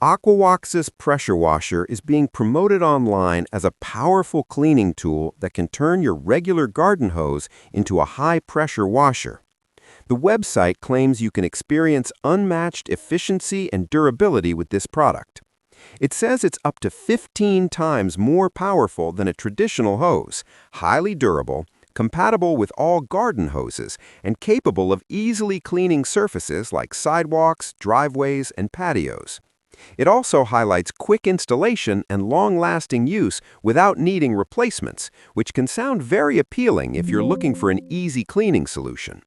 Aquoxis Pressure Washer is being promoted online as a powerful cleaning tool that can turn your regular garden hose into a high-pressure washer. The website claims you can experience unmatched efficiency and durability with this product. It says it's up to 15 times more powerful than a traditional hose, highly durable, compatible with all garden hoses, and capable of easily cleaning surfaces like sidewalks, driveways, and patios. It also highlights quick installation and long-lasting use without needing replacements, which can sound very appealing if you're looking for an easy cleaning solution.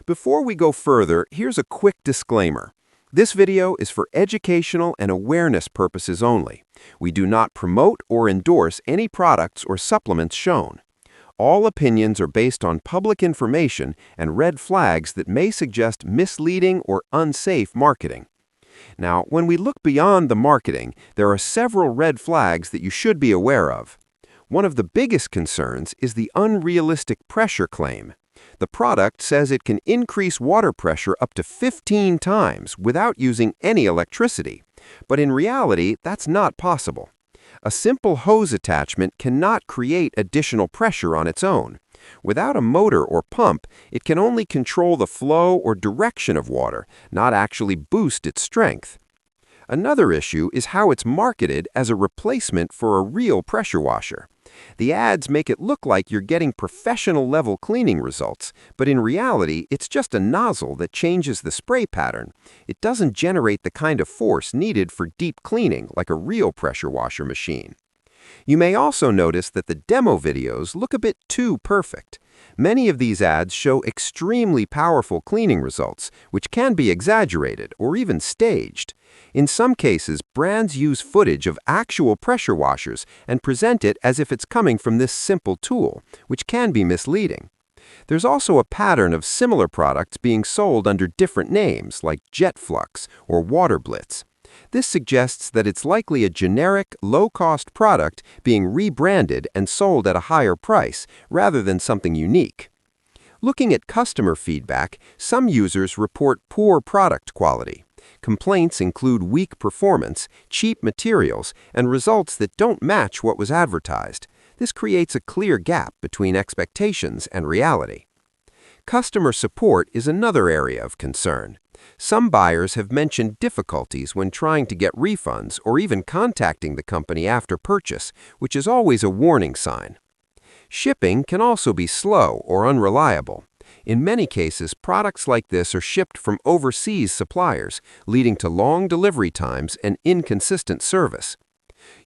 Before we go further, here's a quick disclaimer. This video is for educational and awareness purposes only. We do not promote or endorse any products or supplements shown. All opinions are based on public information and red flags that may suggest misleading or unsafe marketing. Now, when we look beyond the marketing, there are several red flags that you should be aware of. One of the biggest concerns is the unrealistic pressure claim. The product says it can increase water pressure up to 15 times without using any electricity. But in reality, that's not possible. A simple hose attachment cannot create additional pressure on its own. Without a motor or pump, it can only control the flow or direction of water, not actually boost its strength. Another issue is how it's marketed as a replacement for a real pressure washer. The ads make it look like you're getting professional-level cleaning results, but in reality, it's just a nozzle that changes the spray pattern. It doesn't generate the kind of force needed for deep cleaning like a real pressure washer machine. You may also notice that the demo videos look a bit too perfect. Many of these ads show extremely powerful cleaning results, which can be exaggerated or even staged. In some cases, brands use footage of actual pressure washers and present it as if it's coming from this simple tool, which can be misleading. There's also a pattern of similar products being sold under different names like Jet Flux or Water Blitz. This suggests that it's likely a generic, low-cost product being rebranded and sold at a higher price, rather than something unique. Looking at customer feedback, some users report poor product quality. Complaints include weak performance, cheap materials, and results that don't match what was advertised. This creates a clear gap between expectations and reality. Customer support is another area of concern. Some buyers have mentioned difficulties when trying to get refunds or even contacting the company after purchase, which is always a warning sign. Shipping can also be slow or unreliable. In many cases, products like this are shipped from overseas suppliers, leading to long delivery times and inconsistent service.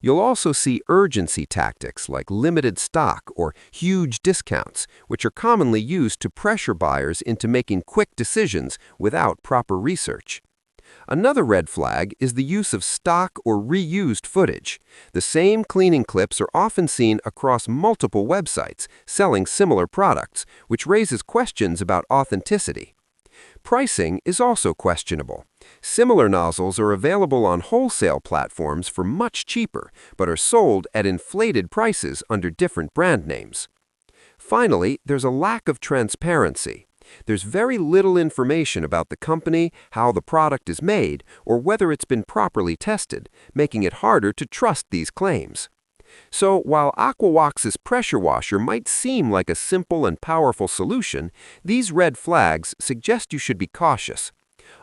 You'll also see urgency tactics like limited stock or huge discounts, which are commonly used to pressure buyers into making quick decisions without proper research. Another red flag is the use of stock or reused footage. The same cleaning clips are often seen across multiple websites selling similar products, which raises questions about authenticity. Pricing is also questionable. Similar nozzles are available on wholesale platforms for much cheaper, but are sold at inflated prices under different brand names. Finally, there's a lack of transparency. There's very little information about the company, how the product is made, or whether it's been properly tested, making it harder to trust these claims. So, while Aquoxis Pressure Washer might seem like a simple and powerful solution, these red flags suggest you should be cautious.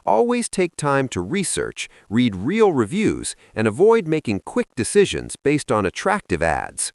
Always take time to research, read real reviews, and avoid making quick decisions based on attractive ads.